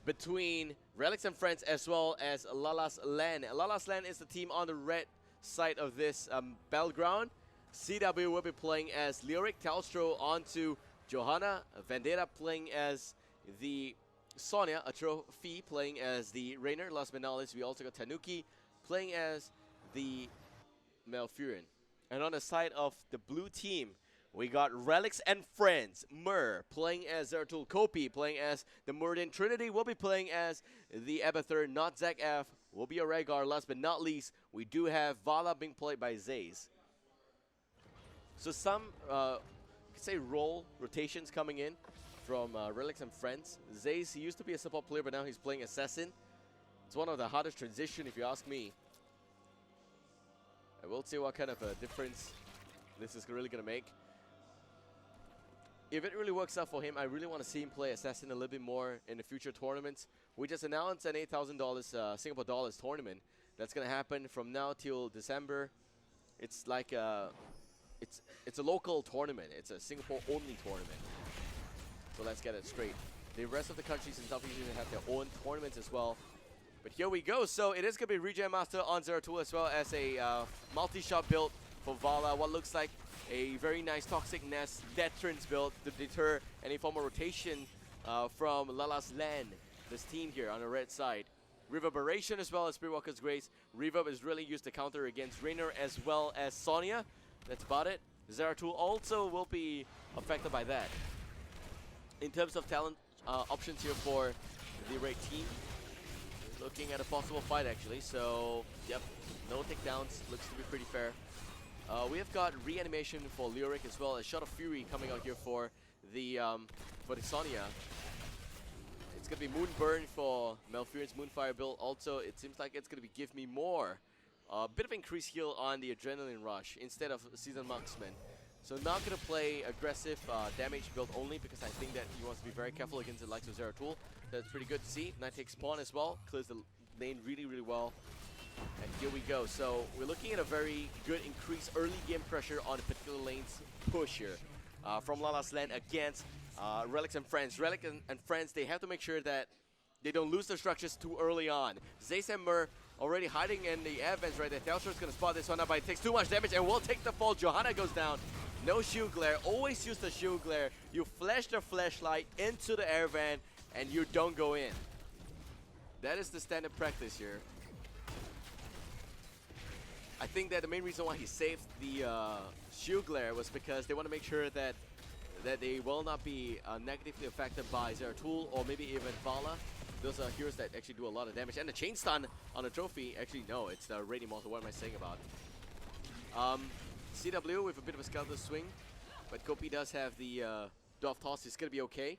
between Relics and Friends as well as Lala's Land. Lala's Land is the team on the red side of this battleground. CW will be playing as Lyric, Talstro onto Johanna, Vendetta playing as the Sonya, a trophy playing as the Rainer. Last but not least, we also got Tanuki playing as the Malfurion. And on the side of the blue team, we got Relics and Friends. Mur playing as Zeratul. Kopi playing as the Murden. Trinity will be playing as the Abathur. Not Zach F. Will be a Rhaegar. Last but not least, we do have Vala being played by Zaze. So some, you could say, role rotations coming in from Relics and Friends. Zaze, he used to be a support player, but now he's playing Assassin. It's one of the hardest transition, if you ask me. I will see what kind of a difference this is really going to make. If it really works out for him, I really want to see him play Assassin a little bit more in the future tournaments. We just announced an $8,000 Singapore dollars tournament that's going to happen from now till December. It's like it's a local tournament. It's a Singapore-only tournament. So let's get it straight. The rest of the countries in Southeast Asia have their own tournaments as well. But here we go. So it is going to be Regen Master on Zeratul as well as a multi-shot build for Vala. What looks like a very nice Toxic Nest Deterrence build to deter any form of rotation from Lala's Land, this team here on the red side. Reverberation as well as Spiritwalker's Grace. Reverb is really used to counter against Rainer as well as Sonya. That's about it. Zeratul also will be affected by that. In terms of talent options here for the red team, looking at a possible fight actually. So, yep, no takedowns. Looks to be pretty fair. We have got reanimation for Lyric as well as Shot of Fury coming out here for the Sonya. It's gonna be Moonburn for Malfurion's Moonfire build. Also, it seems like it's gonna be Give Me More. A bit of increased heal on the Adrenaline Rush instead of Seasoned Marksman. So not gonna play aggressive damage build only because I think that he wants to be very careful against the likes of Zeratul. That's pretty good to see. Night takes spawn as well. Clears the lane really, really well. And here we go. So we're looking at a very good increased early game pressure on the particular lane's push here from Lala's Land against Relics and Friends. Relics and Friends, they have to make sure that they don't lose their structures too early on. Zaze and Mur already hiding in the air vents right there. Telstar's going to spot this one up, but it takes too much damage and will take the fall. Johanna goes down. No shield glare. Always use the shield glare. You flash the flashlight into the air vent and you don't go in. That is the standard practice here. I think that the main reason why he saved the shield glare was because they want to make sure that they will not be negatively affected by Zeratul or maybe even Vala. Those are heroes that actually do a lot of damage. And the chain stun on the trophy, actually no, it's the Raid Immortal. What am I saying about? CW with a bit of a skeletal swing, but Kopi does have the Dwarf Toss. It's going to be okay.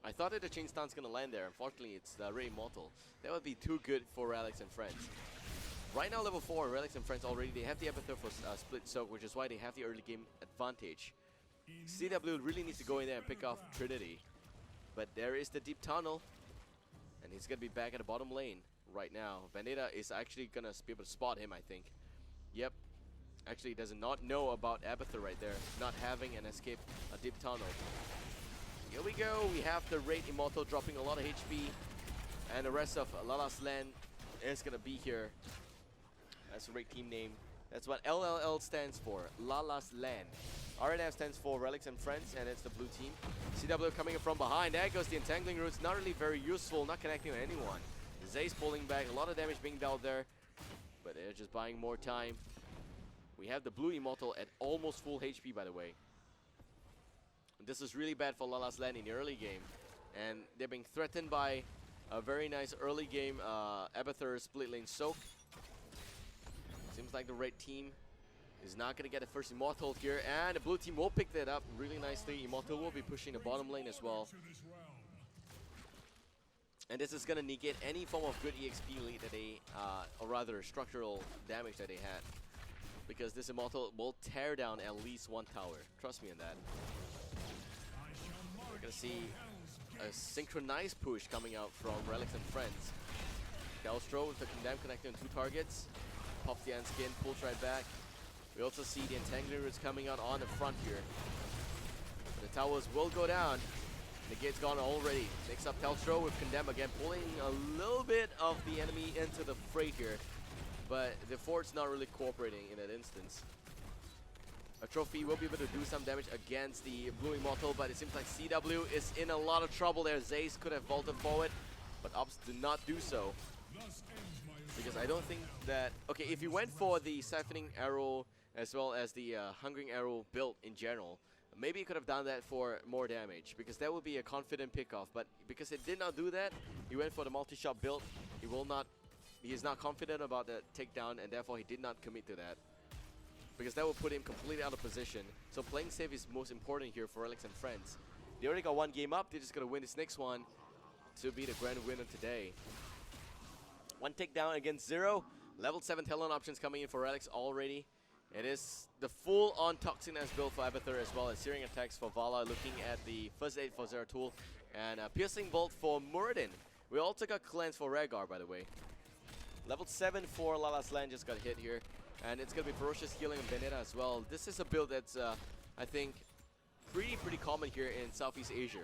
I thought that the chain stun's going to land there. Unfortunately, it's the Raid Immortal. That would be too good for Relics and Friends. Right now, level 4, Relics and Friends already, they have the Abathur for Split Soak, which is why they have the early game advantage. CW really needs to go in there and pick off Trinity. But there is the Deep Tunnel. And he's going to be back at the bottom lane right now. Vendetta is actually going to be able to spot him, I think. Yep. Actually, does not know about Abathur right there. Not having an escape, a Deep Tunnel. Here we go. We have the Raid Immortal dropping a lot of HP. And the rest of Lala's Land is going to be here. That's the Raid team name. That's what LLL stands for. Lala's Land. RNF stands for Relics and Friends, and it's the blue team. CW coming in from behind. There goes the Entangling Roots. Not really very useful, not connecting with anyone. Zaze pulling back. A lot of damage being dealt there. But they're just buying more time. We have the blue Immortal at almost full HP, by the way. This is really bad for Lala's Land in the early game. And they're being threatened by a very nice early game Abathur split lane soak. Seems like the red team is not going to get the first Immortal here, and the blue team will pick that up really nicely. Immortal will be pushing the bottom lane as well. And this is going to negate any form of good EXP lead that they, or rather structural damage that they had. Because this Immortal will tear down at least one tower. Trust me on that. We're going to see a synchronized push coming out from Relics and Friends. Delstro with the Condemn connecting on 2 targets. Pops the Ant Skin, pulls right back. We also see the Entangling Roots coming out on the front here. The towers will go down. The gate's gone already. Next up, Telstra with Condemn again, pulling a little bit of the enemy into the fray here. But the Ford's not really cooperating in that instance. A trophy will be able to do some damage against the Blue Immortal, but it seems like CW is in a lot of trouble there. Zaze could have vaulted forward, but Ops did not do so. Because I don't think that... Okay, if you went for the Siphoning Arrow as well as the Hungering Arrow build in general, maybe you could have done that for more damage, because that would be a confident pickoff. But because it did not do that, he went for the multi-shot build. He is not confident about the takedown, and therefore he did not commit to that, because that will put him completely out of position. So playing safe is most important here for Relics and friends. They already got one game up. They're just going to win this next one to be the grand winner today. One takedown against 0. Level 7 talent options coming in for Relics already. It is the full-on Toxin-S build for Abathur, as well as Searing Attacks for Vala, looking at the First Aid for Zeratul, and Piercing Bolt for Muradin. We also got Cleanse for Rhaegar, by the way. Level 7 for Lala's Land just got hit here. And it's going to be Ferocious Healing and Vendetta as well. This is a build that's, I think, pretty common here in Southeast Asia.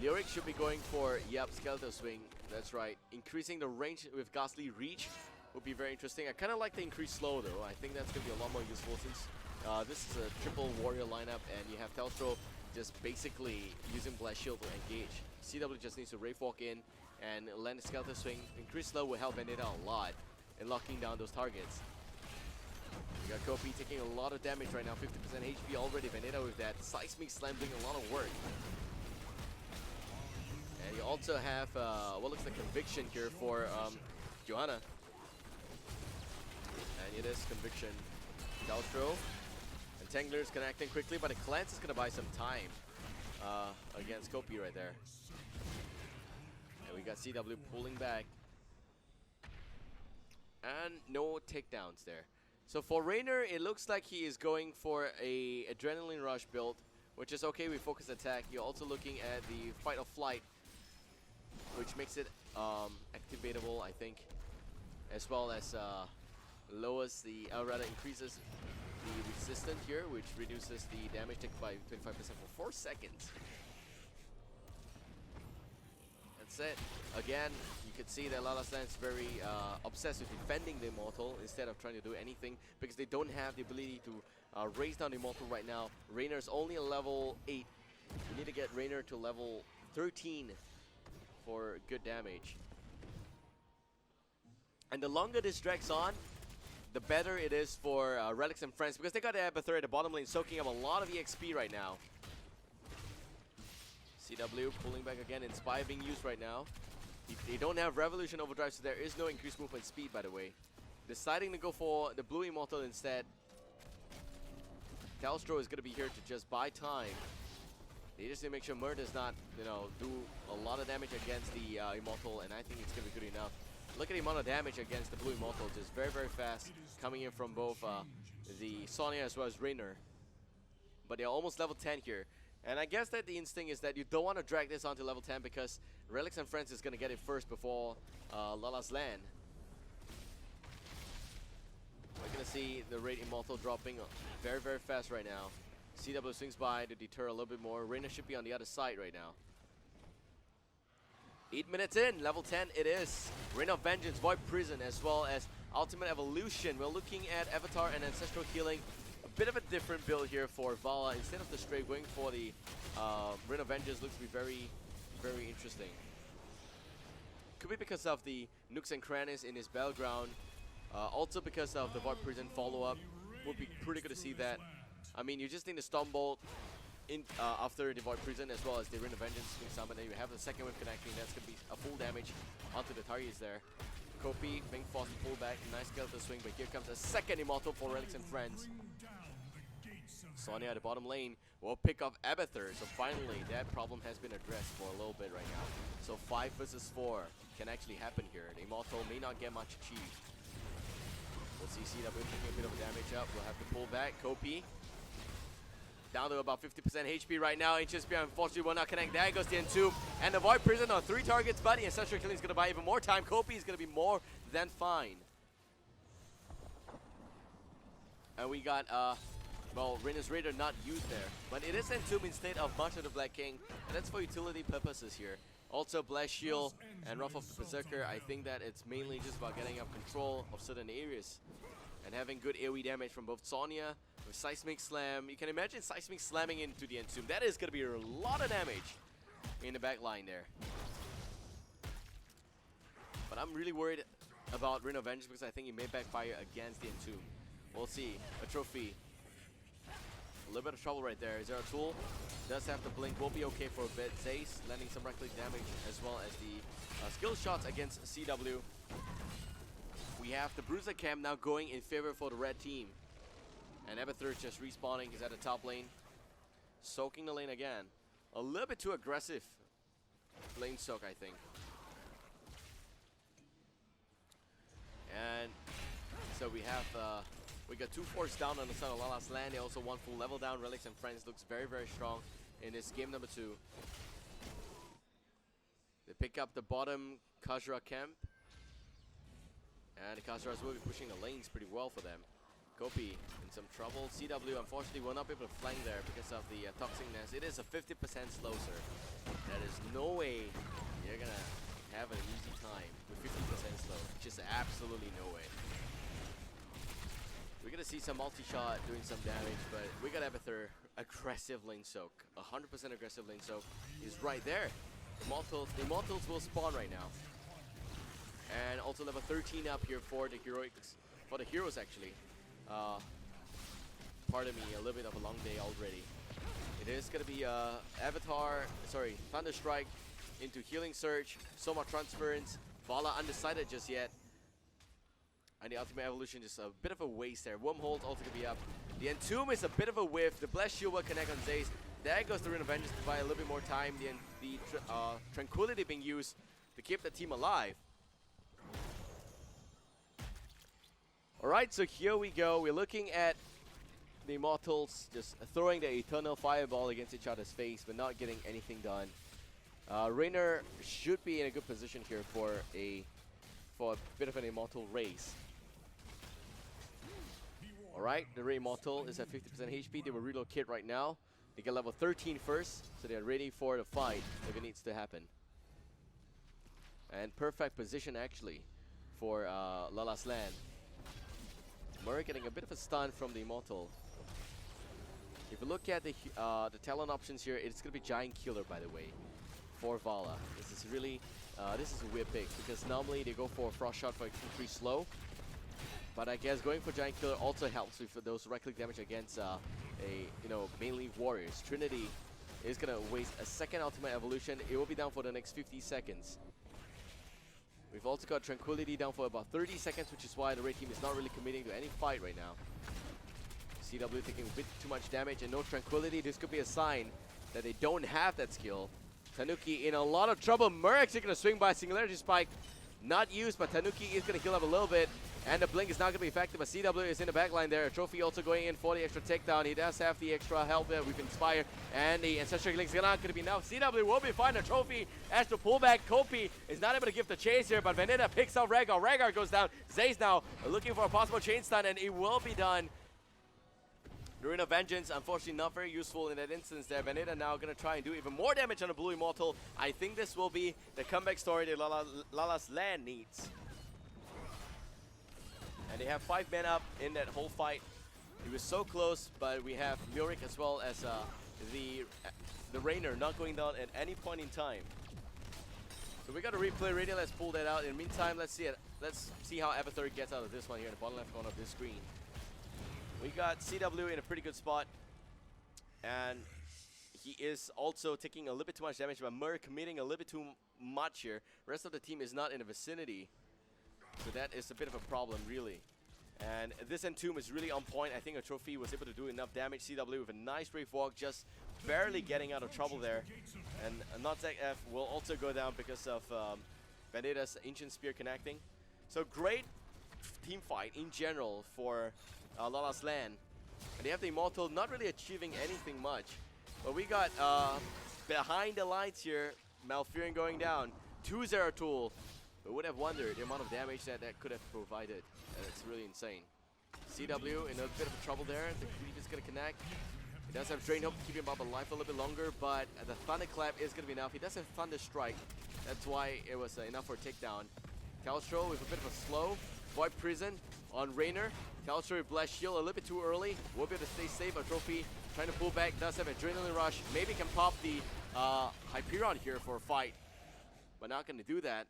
Lyric should be going for, Skeletal Swing. That's right. Increasing the range with Ghastly Reach would be very interesting. I kind of like the increased slow, though. I think that's going to be a lot more useful since this is a triple warrior lineup, and you have Telstra just basically using Blast Shield to engage. CW just needs to Wraith Walk in and land a Skeletal Swing. Increased slow will help Vendetta a lot in locking down those targets. We got Kopi taking a lot of damage right now, 50% HP already. Vendetta with that Seismic Slam doing a lot of work. And you also have what looks like Conviction here for Johanna. And it is Conviction. Dalstro. And Tangler is connecting quickly, but the Cleanse is going to buy some time against Kopi right there. And we got CW pulling back. And no takedowns there. So for Raynor, it looks like he is going for a Adrenaline Rush build, which is okay with focus attack. You're also looking at the Fight or Flight, which makes it activatable, I think, as well as lowers the, rather increases the resistance here, which reduces the damage taken by 25% for 4 seconds. That's it. Again, you could see that Lala Slan's very obsessed with defending the Immortal instead of trying to do anything, because they don't have the ability to raise down the Immortal right now. Raynor's only a level 8. You need to get Raynor to level 13 for good damage. And the longer this drags on, the better it is for Relics and friends, because they got the Abathur at the bottom lane soaking up a lot of EXP right now. CW pulling back again, Inspire being used right now. They don't have Revolution Overdrive, so there is no increased movement speed, by the way. Deciding to go for the Blue Immortal instead. Telstra is going to be here to just buy time. They just need to make sure Murd does not, do a lot of damage against the Immortal, and I think it's going to be good enough. Look at the amount of damage against the Blue Immortal, just very fast, coming in from both the Sonya as well as Raynor. But they're almost level 10 here. And I guess that the instinct is that you don't want to drag this onto level 10, because Relics and Friends is going to get it first before Lala's Land. We're going to see the Raid Immortal dropping very fast right now. CW swings by to deter a little bit more. Raynor should be on the other side right now. 8 minutes in, level 10 it is. Reign of Vengeance, Void Prison, as well as Ultimate Evolution. We're looking at Avatar and Ancestral Healing. A bit of a different build here for Vala. Instead of the straight going for the Reign of Vengeance, looks to be very interesting. Could be because of the nooks and crannies in his battleground. Also because of the Void Prison follow-up. Would be pretty good to see that. I mean, you just need the Storm Bolt in after the Void Prison, as well as the Reign of Vengeance swing summon. Then you have the second wave connecting. That's going to be a full damage onto the targets there. Kopi being forced to pull back. Nice skeleton swing, but here comes a second Immortal for Relics and Friends. Sonya at the bottom lane will pick up Abathur. So finally, that problem has been addressed for a little bit right now. So 5 versus 4 can actually happen here. The Immortal may not get much achieved. We'll see CW taking a bit of damage up. We'll have to pull back. Kopi down to about 50% HP right now. HSP unfortunately will not connect. There goes the N2. And the Void Prison on 3 targets, but the Ancestral Killing is going to buy even more time. Kopi is going to be more than fine. And we got well, Rainer's Raider not used there. But it is Entomb instead of March of the Black King, and that's for utility purposes here. Also, Blast Shield and Wrath of the Berserker, I think that it's mainly just about getting up control of certain areas and having good AoE damage from both Sonya with Seismic Slam. You can imagine Seismic slamming into the Entomb. That is going to be a lot of damage in the back line there. But I'm really worried about Ring of Vengeance because I think it may backfire against the Entomb. We'll see. A trophy. A little bit of trouble right there. Is there a tool? Does have the blink. Will be okay for a bit. Zace landing some right-click damage as well as the skill shots against CW. We have the Bruiser Camp now going in favor for the red team. And Abathur just respawning. He's at the top lane. Soaking the lane again. A little bit too aggressive lane soak, I think. And so we have we got 2 force down on the side of Lala's land. They also 1 full level down. Relics and Friends looks very, very strong in this game number 2. They pick up the bottom Kazura camp. And the Kazuras will be pushing the lanes pretty well for them. Kopi in some trouble. CW unfortunately will not be able to flank there because of the Toxic Nest. It is a 50% slow, sir. That is no way you're gonna have an easy time with 50% slow. Just absolutely no way. We're gonna see some multi-shot doing some damage, but we got Abathur, aggressive lane soak. 100% aggressive lane soak is right there. The Immortals will spawn right now. And also level 13 up here for the heroics, for the heroes actually. Pardon me, a little bit of a long day already. It is gonna be Thunder Strike into Healing Surge, Soma Transference, Vala undecided just yet. And the Ultimate Evolution is a bit of a waste there. Wormhole's also gonna be up. The Entomb is a bit of a whiff. The Blast Shield will connect on Zace. There goes the Ring of Vengeance to buy a little bit more time. The Tranquility being used to keep the team alive. Alright, so here we go. We're looking at the Immortals just throwing the Eternal Fireball against each other's face, but not getting anything done. Rainer should be in a good position here for a bit of an Immortal race. Alright, the Ray Immortal is at 50% HP. They will relocate right now. They get level 13 first, so they're ready for the fight if it needs to happen. And perfect position actually for Lala's land. Murray getting a bit of a stun from the Immortal. If you look at the talent options here, it's going to be Giant Killer, by the way, for Vala. This is really, this is a weird pick because normally they go for Frost Shot for increased slow. But I guess going for Giant Killer also helps with those right-click damage against mainly warriors. Trinity is going to waste a second Ultimate Evolution. It will be down for the next 50 seconds. We've also got Tranquility down for about 30 seconds, which is why the Red team is not really committing to any fight right now. CW taking a bit too much damage and no Tranquility. This could be a sign that they don't have that skill. Tanuki in a lot of trouble. Murrek's going to swing by Singularity Spike. Not used, but Tanuki is going to heal up a little bit. And the Blink is not going to be effective, but CW is in the backline there. A Trophy also going in for the extra takedown. He does have the extra help there with Inspire. And the Ancestral Link is not going to be enough. CW will be fine. A Trophy as to pull back. Kopi is not able to give the chase here, but Vendetta picks out Rhaegar. Rhaegar goes down. Zace now looking for a possible chain stun, and it will be done. The Ring of Vengeance, unfortunately not very useful in that instance there. Vendetta now going to try and do even more damage on the Blue Immortal. I think this will be the comeback story that Lala's land needs. And they have 5 men up in that whole fight. He was so close, but we have Murik as well as the Rainer not going down at any point in time. So we got a replay radio. Let's pull that out. In the meantime, let's see how Abathur gets out of this one here in the bottom left corner of this screen. We got CW in a pretty good spot, and he is also taking a little bit too much damage, but Murray committing a little bit too much here. Rest of the team is not in the vicinity. So that is a bit of a problem, really. And this Entomb is really on point. I think a Trophy was able to do enough damage. CW with a nice Brave Walk, just barely getting out of trouble there. And Notzek F will also go down because of Vendetta's Ancient Spear connecting. So great team fight in general for Lala's land. And they have the Immortal not really achieving anything much. But we got behind the lights here, Malfurion going down. 2 Zeratul. Who would have wondered the amount of damage that could have provided. And it's really insane. CW in a bit of trouble there. The creep is going to connect. He does have Drain Hope to keep him up alive a little bit longer, but the Thunderclap is going to be enough. He does have Thunder Strike. That's why it was enough for a takedown. Calstro with a bit of a slow. Void Prison on Raynor. Calstro with Blast Shield a little bit too early. Will be able to stay safe. A Trophy trying to pull back. Does have Adrenaline Rush. Maybe can pop the Hyperion here for a fight. But not going to do that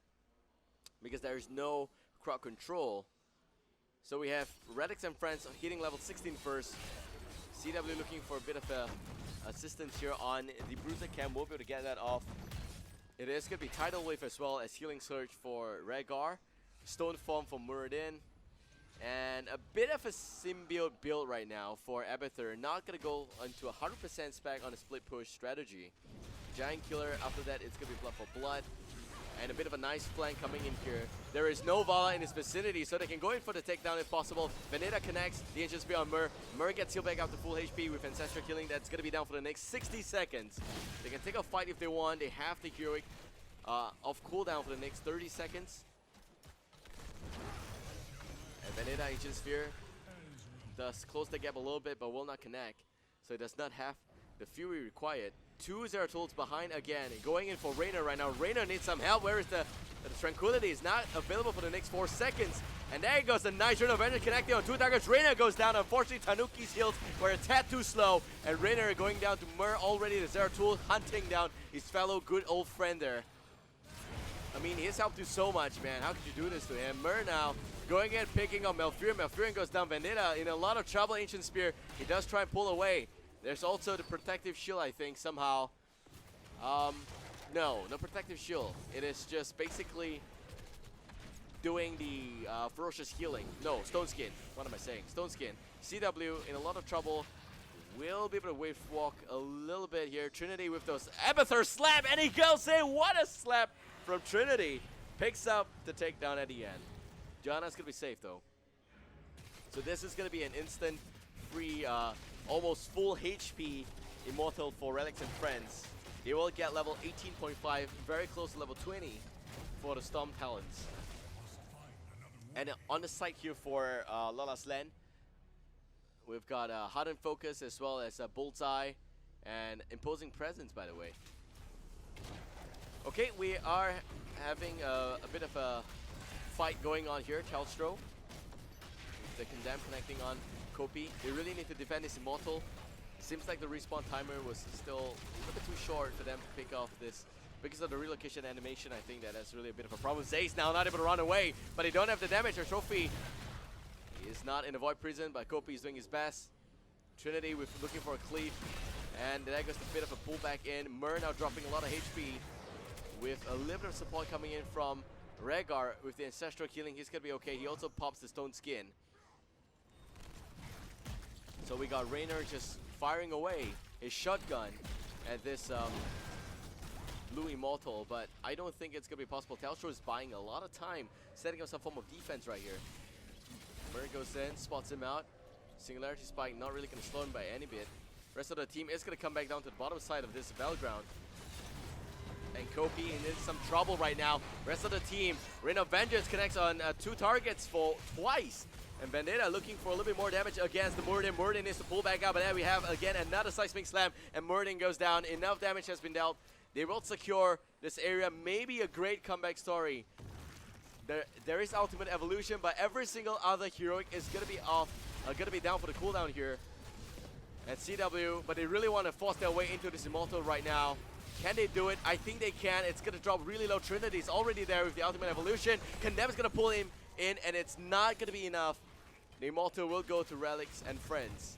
because there is no crowd control. So we have Relics and Friends hitting level 16 first. CW looking for a bit of assistance here on the Bruiser Cam. We'll be able to get that off. It is going to be Tidal Wave as well as Healing Surge for Rhaegar. Stone Form for Muradin. And a bit of a symbiote build right now for Abathur. Not going to go into 100% spec on a split push strategy. Giant Killer, after that it's going to be Blood for Blood. And a bit of a nice flank coming in here. There is no Vala in his vicinity, so they can go in for the takedown if possible. Vendetta connects, the Ancient Spear on Mur. Mur gets healed back up to full HP with Ancestral Killing. That's going to be down for the next 60 seconds. They can take a fight if they want. They have the Heroic off cooldown for the next 30 seconds. And Vendetta Ancient Spear does close the gap a little bit, but will not connect. So it does not have the Fury required. 2 Zeratul behind again, going in for Raynor right now. Raynor needs some help. Where is the Tranquility? Is not available for the next 4 seconds. And there goes the nice Rune of Vengeance connecting on 2 targets. Raynor goes down. Unfortunately, Tanuki's heals were a tad too slow. And Raynor going down to Mur already. The Zeratul hunting down his fellow good old friend there. I mean, he's helped you so much, man. How could you do this to him? Mur now going in, picking up Malfurion. Malfurion goes down. Vendetta in a lot of trouble. Ancient Spear. He does try and pull away. There's also the protective shield, I think, somehow. No protective shield. It is just basically doing the ferocious healing. No, Stone Skin. What am I saying? Stone Skin. CW in a lot of trouble. Will be able to wave walk a little bit here. Trinity with those Abathur slap, and he goes in. What a slap from Trinity. Picks up the takedown at the end. Johanna's gonna be safe though. So this is gonna be an instant free. Almost full HP Immortal for Relics and Friends. They will get level 18.5, very close to level 20 for the Storm Talons. And on the side here for Lala's Land, we've got Hardened Focus as well as Bullseye and Imposing Presence, by the way. Okay, we are having a bit of a fight going on here. Calstro, the Condemn connecting on Kopi. They really need to defend this Immortal. Seems like the respawn timer was still a little bit too short for them to pick off this. Because of the relocation animation, I think that's really a bit of a problem. Zace now not able to run away, but they don't have the damage. Or Trophy is not in the Void Prison, but Kopi is doing his best. Trinity with looking for a cleave, and there goes a bit of a pullback in. Mur now dropping a lot of HP with a little bit of support coming in from Rhaegar with the Ancestral Healing. He's gonna be okay. He also pops the Stone Skin. So we got Raynor just firing away his shotgun at this blue Immortal, but I don't think it's going to be possible. Calstro is buying a lot of time, setting up some form of defense right here. Murray goes in, spots him out. Singularity Spike not really going to slow him by any bit. Rest of the team is going to come back down to the bottom side of this battleground. And Kopi in some trouble right now. Rest of the team, Rain of Vengeance connects on 2 targets for twice. And Vendetta looking for a little bit more damage against the Muradin. Muradin needs to pull back up, but there we have again another Seismic Slam, and Muradin goes down. Enough damage has been dealt. They will secure this area. Maybe a great comeback story. There is Ultimate Evolution, but every single other heroic is gonna be off, gonna be down for the cooldown here. And CW, but they really want to force their way into this Immortal right now. Can they do it? I think they can. It's gonna drop really low. Trinity's already there with the Ultimate Evolution. Condemn's gonna pull him in, and it's not gonna be enough. The Immortal will go to Relics and Friends.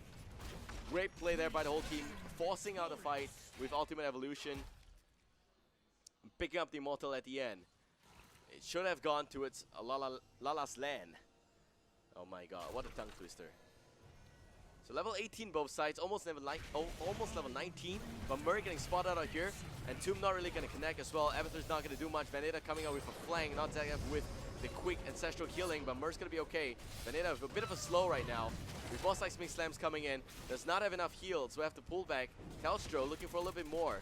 Great play there by the whole team, forcing out a fight with Ultimate Evolution. Picking up the Immortal at the end. It should have gone to its Lala's Land. Oh my god, what a tongue twister. So level 18 both sides, almost level 19, but Murray getting spotted out here, and Tomb not really going to connect as well. Abathur's not going to do much. Vendetta coming out with a flank, not that with the quick Ancestral Healing, but Murray's going to be okay. Vendetta with a bit of a slow right now. With boss Seismic Slams coming in, does not have enough heals, so we have to pull back. Calstro looking for a little bit more.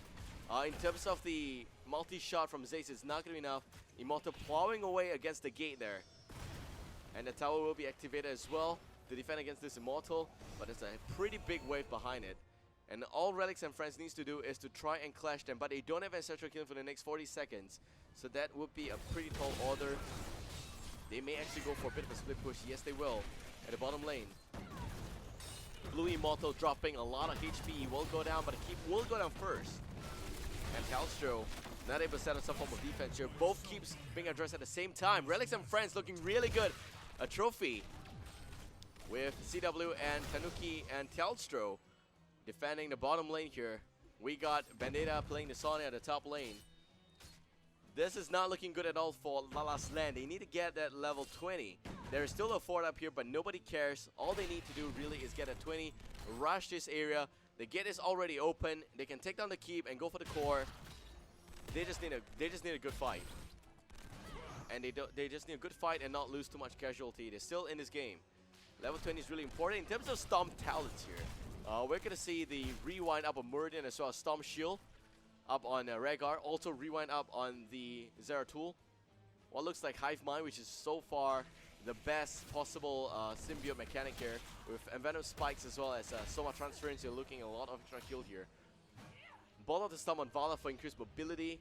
In terms of the multi-shot from Zace, it's not going to be enough. Immortal plowing away against the gate there. And the tower will be activated as well. to defend against this Immortal, but there's a pretty big wave behind it. And all Relics and friends needs to do is to try and clash them, but they don't have Ancestral Killing for the next 40 seconds. So that would be a pretty tall order. They may actually go for a bit of a split push. Yes, they will. At the bottom lane. Blue Immortal dropping a lot of HP. He will go down, but the keep will go down first. And Talstro not able to set up some form of defense here. Both keeps being addressed at the same time. Relics and friends looking really good. A trophy with CW and Tanuki and Talstro defending the bottom lane here. We got Bandita playing the Sonya at the top lane. This is not looking good at all for Lala's Land. They need to get that level 20. There is still a fort up here, but nobody cares. All they need to do really is get a 20, rush this area. The gate is already open. They can take down the keep and go for the core. They just need a good fight. And they just need a good fight and not lose too much casualty. They're still in this game. Level 20 is really important. In terms of Storm talents here, we're going to see the rewind up on Muradin as well as Storm Shield up on Rhaegar. Also rewind up on the Zeratul. What looks like Hive Mind, which is so far the best possible symbiote mechanic here. With Envenom Spikes as well as Soma Transference, you're looking at a lot of extra kill here. Ball of the Storm on Vala for increased mobility.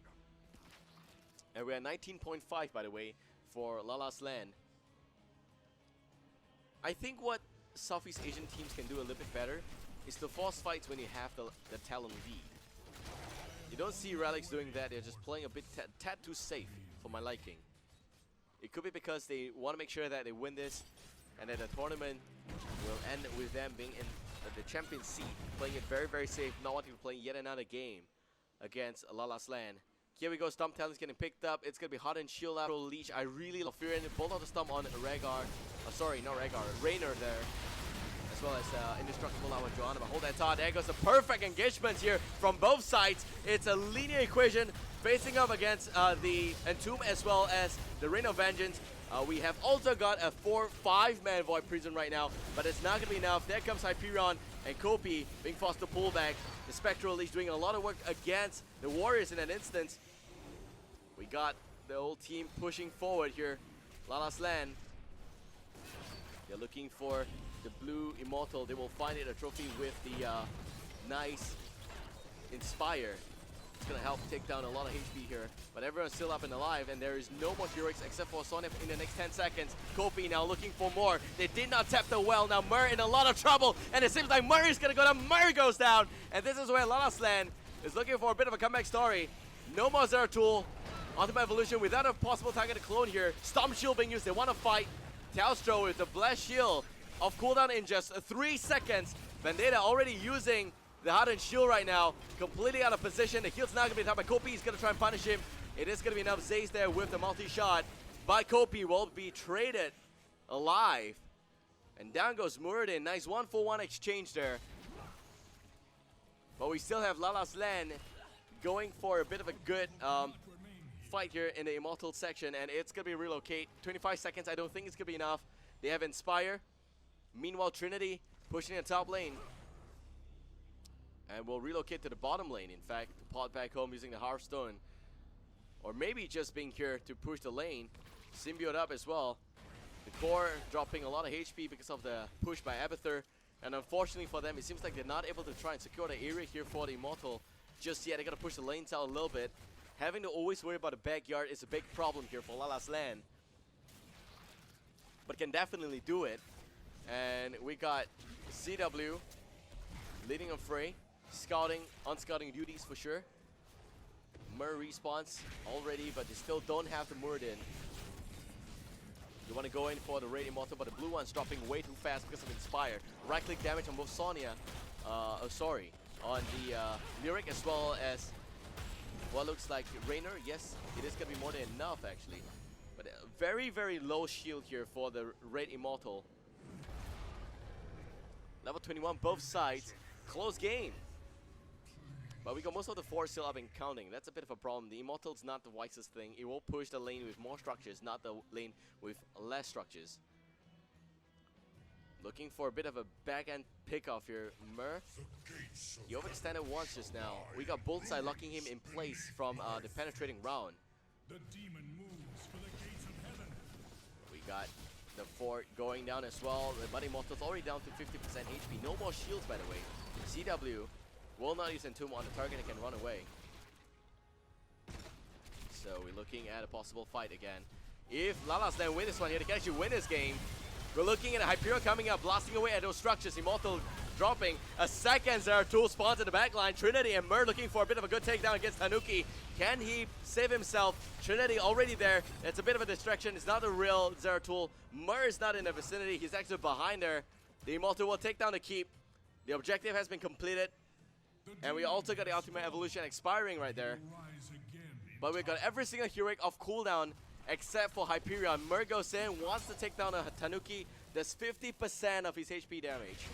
And we're at 19.5 by the way for Lala's Land. I think what Southeast Asian teams can do a little bit better is to force fights when you have the talent lead. You don't see Relics doing that. They're just playing a bit tad too safe for my liking. It could be because they want to make sure that they win this and that the tournament will end with them being in the champion seat, playing it very, very safe, not wanting to play yet another game against Lala's Land. Here we go, Stomp Talent's getting picked up. It's going to be Hot and Shield out. Leech, I really love Fear, and both of the Stomp on Rhaegar. Sorry, not Rhaegar, Raynor there. As well as Indestructible now with Johanna. But hold that thought, there goes the perfect engagement here from both sides. It's a linear equation facing up against the Entomb as well as the Reign of Vengeance. We have also got a 4-5-man Void Prison right now, but it's not going to be enough. There comes Hyperion and Kopi being forced to pull back. The Spectral Leech doing a lot of work against the Warriors in that instance. We got the whole team pushing forward here. Lala's Land. They're looking for the blue Immortal. They will find it a trophy with the nice Inspire. It's going to help take down a lot of HP here. But everyone's still up and alive, and there is no more heroics except for Sonya in the next 10 seconds. Kopi now looking for more. They did not tap the well. Now Mur in a lot of trouble, and it seems like Mur is going to go down. Mur goes down, and this is where Lala's Land is looking for a bit of a comeback story. No more Zeratul. Ultimate Evolution without a possible targeted clone here. Storm Shield being used. They want to fight. Talstro with the Blast Shield of cooldown in just 3 seconds. Bandita already using the Hardened Shield right now. Completely out of position. The heal's not going to be tapped by Kopi. He's going to try and punish him. It is going to be enough. Zay's there with the multi-shot. But Kopi will be traded alive. And down goes Muradin. Nice 1-for-1 exchange there. But we still have Lala's Land going for a bit of a good fight here in the Immortal section, and it's going to be relocate. 25 seconds, I don't think it's going to be enough. They have Inspire. Meanwhile, Trinity pushing the top lane. And will relocate to the bottom lane, in fact, to pot back home using the Hearthstone. Or maybe just being here to push the lane. Symbiote up as well. The core dropping a lot of HP because of the push by Abathur. And unfortunately for them, it seems like they're not able to try and secure the area here for the Immortal just yet. They got to push the lanes out a little bit. Having to always worry about the backyard is a big problem here for Lala's Land. But can definitely do it. And we got CW leading a fray. Scouting, on scouting duties for sure. Mur respawns already, but they still don't have the Muradin. They want to go in for the Raid Immortal, but the blue one's dropping way too fast because of Inspire. Right click damage on both Sonya, on the Lyric as well as what looks like Raynor. Yes, it is going to be more than enough actually. But a very, very low shield here for the Raid Immortal. Level 21, both sides. Close game. But we got most of the force still up and counting. That's a bit of a problem. The Immortal's not the wisest thing. It will push the lane with more structures, not the lane with less structures. Looking for a bit of a back-end pick-off here. Mur, he overextended once just now. We got Bullseye locking him in place from the penetrating round. The demon moves for the gates of heaven. We got The fort going down as well. The Buddy Immortal's already down to 50% HP. No more shields, by the way. CW will not use Entomb on the target and can run away. So we're looking at a possible fight again. If Lala's then win this one here, they can actually win this game. We're looking at a Hyperion coming up, blasting away at those structures. Immortal dropping. A second Zeratul spawns in the backline. Trinity and Mur looking for a bit of a good takedown against Tanuki. Can he save himself? Trinity already there. It's a bit of a distraction. It's not a real Zeratul. Mur is not in the vicinity. He's actually behind there. The Immortal will take down the keep. The objective has been completed. And we also got the Ultimate Evolution expiring right there. But we got every single heroic off cooldown except for Hyperion. Mur goes in, wants to take down a Tanuki. Does 50% of his HP damage.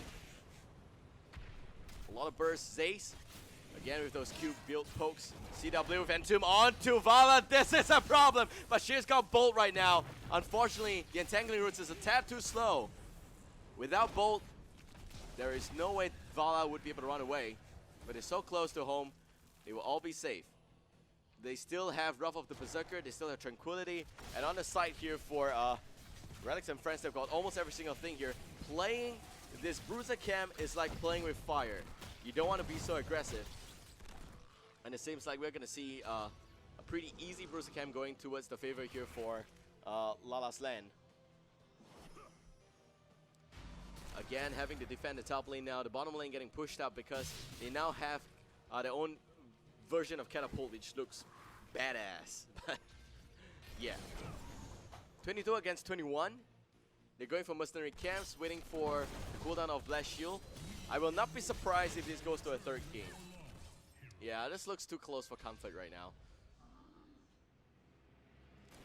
A lot of bursts. Zace, again with those cube build pokes. CW with Entomb onto Vala. This is a problem, but she's got Bolt right now. Unfortunately, the Entangling Roots is a tad too slow. Without Bolt, there is no way Vala would be able to run away. But it's so close to home, they will all be safe. They still have Wrath of the Berserker, they still have Tranquility, and on the side here for Relics and Friends, they've got almost every single thing here. Playing this Bruiser Cam is like playing with fire. You don't want to be so aggressive. And it seems like we're going to see a pretty easy Bruiser Cam going towards the favor here for Lala's Land. Again, having to defend the top lane now. The bottom lane getting pushed up because they now have their own version of Catapult, which looks badass. But yeah. 22 against 21. They're going for mercenary camps, waiting for the cooldown of Blast Shield. I will not be surprised if this goes to a third game. Yeah, this looks too close for comfort right now.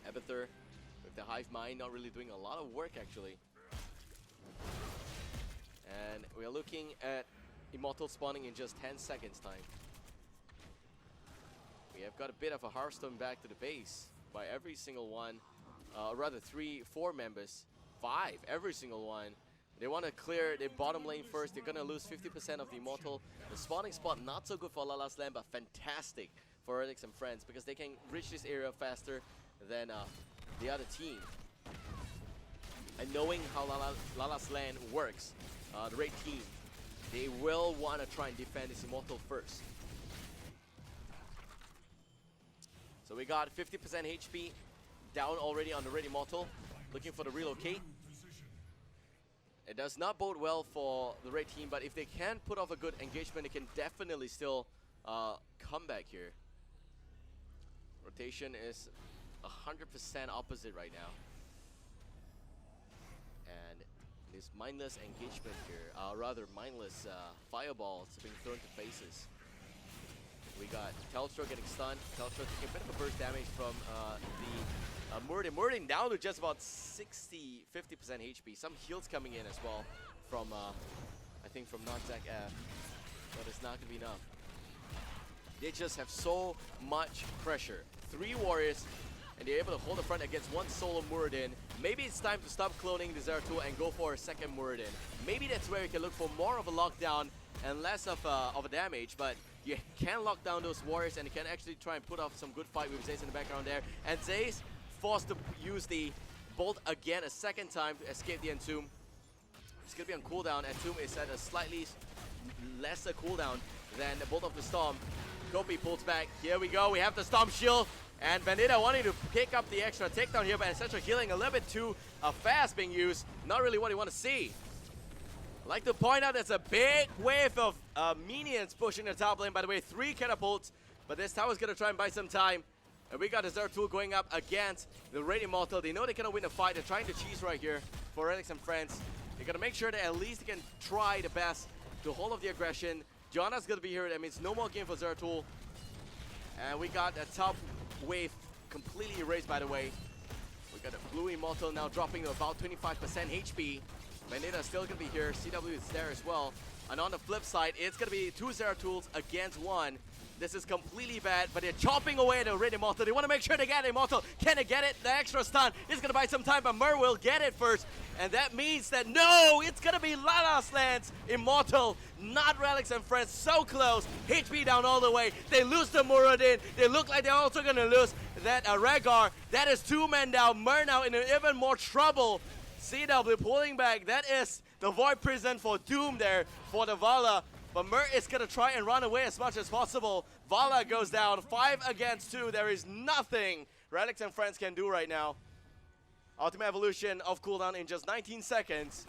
Abathur with the Hive Mind not really doing a lot of work actually. And we are looking at Immortal spawning in just 10 seconds time. We have got a bit of a Hearthstone back to the base by every single one. Rather 4 members. 5, every single one. They want to clear their bottom lane first. They're going to lose 50% of the Immortal. The spawning spot not so good for Lala's Land, but fantastic for Relics and Friends because they can reach this area faster than the other team. And knowing how Lala's Land works, the Raid team, they will want to try and defend this Immortal first. So we got 50% HP down already on the Raid Immortal, looking for the relocate. It does not bode well for the Raid team, but if they can put off a good engagement, they can definitely still come back here. Rotation is 100% opposite right now. And this mindless engagement here, rather mindless fireballs being thrown to faces. We got Telstra getting stunned. Telstra taking a bit of a burst damage from the Muradin. Muradin down to just about 50% HP. Some heals coming in as well from, I think from Nonzak F. But it's not going to be enough. They just have so much pressure. 3 warriors, and they're able to hold the front against 1 solo Muradin. Maybe it's time to stop cloning the Zeratul and go for a second Muradin. Maybe that's where you can look for more of a lockdown and less of a damage, but you can lock down those warriors and you can actually try and put off some good fight with Zace in the background there. And Zace forced to use the Bolt again a second time to escape the Entomb. It's going to be on cooldown. Entomb is at a slightly lesser cooldown than the Bolt of the Storm. Gopi pulls back. Here we go. We have the Storm Shield. And Bandita wanting to pick up the extra takedown here, but Ancestral Healing a little bit too fast being used. Not really what you want to see. I'd like to point out there's a big wave of minions pushing the top lane. By the way, 3 catapults, but this tower's going to try and buy some time. And we got the Zeratul going up against the Raid Immortal. They know they cannot win the fight. They're trying to cheese right here for Relics and Friends. They got to make sure that at least they can try the best to hold off the aggression. Joanna's going to be here. That means no more game for Zeratul. And we got a top wave completely erased, by the way. We got a Blue Immortal now dropping to about 25% HP. Bandita's still going to be here. CW is there as well. And on the flip side, it's going to be 2 Zeratools against 1. This is completely bad, but they're chopping away the Raid Immortal. They want to make sure they get Immortal. Can they get it? The extra stun is going to buy some time, but Mur will get it first. And that means that, no, it's going to be Lala's Land's Immortal, not Relics and Friends. So close. HP down all the way. They lose the Muradin. They look like they're also going to lose that Rhaegar. That is 2 men down. Mur now in even more trouble. CW pulling back. That is the Void Prison for Doom there for the Vala. But Mer is going to try and run away as much as possible. Vala goes down 5 against 2. There is nothing Relics and friends can do right now. Ultimate Evolution off cooldown in just 19 seconds.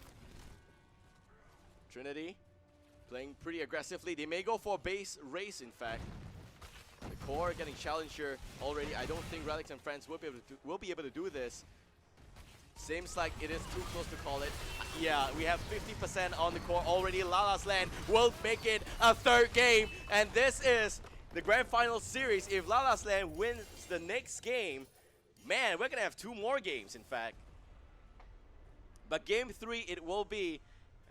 Trinity playing pretty aggressively. They may go for a base race, in fact. The core getting challenged here already. I don't think Relics and friends will be able to do this. Seems like it is too close to call it. Yeah, we have 50% on the core already. Lala's Land will make it a 3rd game. And this is the Grand Final Series. If Lala's Land wins the next game, man, we're going to have 2 more games, in fact. But game 3 it will be.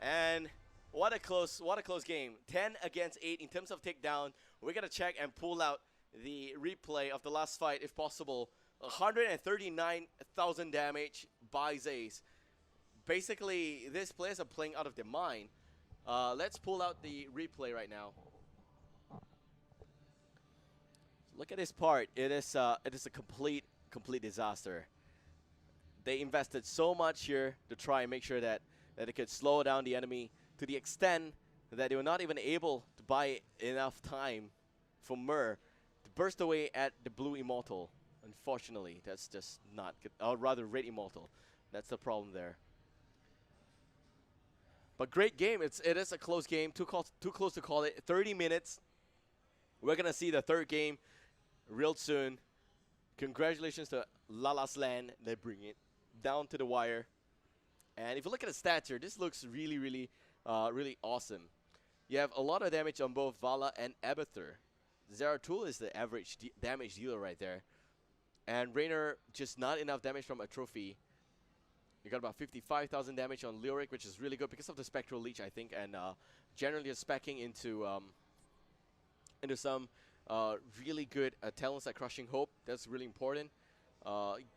And what a close game. 10 against 8 in terms of takedown. We're going to check and pull out the replay of the last fight if possible. 139,000 damage by Zaze. Basically, these players are playing out of their mind. Let's pull out the replay right now. Look at this part. It is a complete disaster. They invested so much here to try and make sure that they could slow down the enemy to the extent that they were not even able to buy enough time for Mer to burst away at the Blue Immortal. Unfortunately, that's just not good. Or rather, Red Immortal. That's the problem there. But great game. It is a close game. Too close to call it. 30 minutes. We're going to see the 3rd game real soon. Congratulations to Lala's Land. They bring it down to the wire. And if you look at the stats here, this looks really, really awesome. You have a lot of damage on both Vala and Abathur. Zeratul is the average damage dealer right there. And Raynor, just not enough damage from a trophy. You got about 55,000 damage on Lyric, which is really good because of the Spectral Leech, I think. And generally just specking into some really good talents like Crushing Hope. That's really important.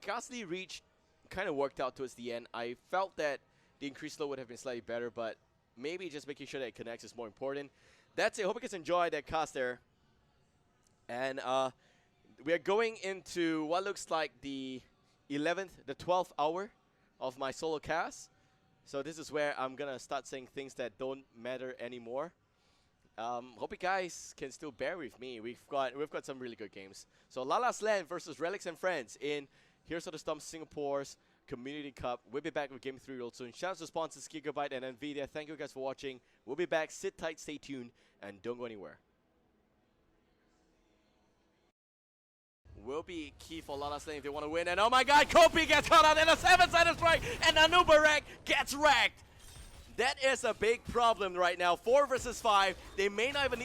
Ghastly Reach kind of worked out towards the end. I felt that the increased slow would have been slightly better, but maybe just making sure that it connects is more important. That's it. Hope you guys enjoyed that cast there. And we are going into what looks like the 12th hour of my solo cast. So this is where I'm going to start saying things that don't matter anymore. Hope you guys can still bear with me. We've got some really good games. So Lala's Land versus Relics and Friends in Heroes of the Storm Singapore's Community Cup. We'll be back with Game 3 real soon. Shout out to sponsors Gigabyte and Nvidia. Thank you guys for watching. We'll be back. Sit tight, stay tuned, and don't go anywhere. Will be key for Lala's Land if they want to win. And oh my god, Kopi gets caught out in a 7-sided strike, and Anubarak gets wrecked. That is a big problem right now. 4 versus 5. They may not even need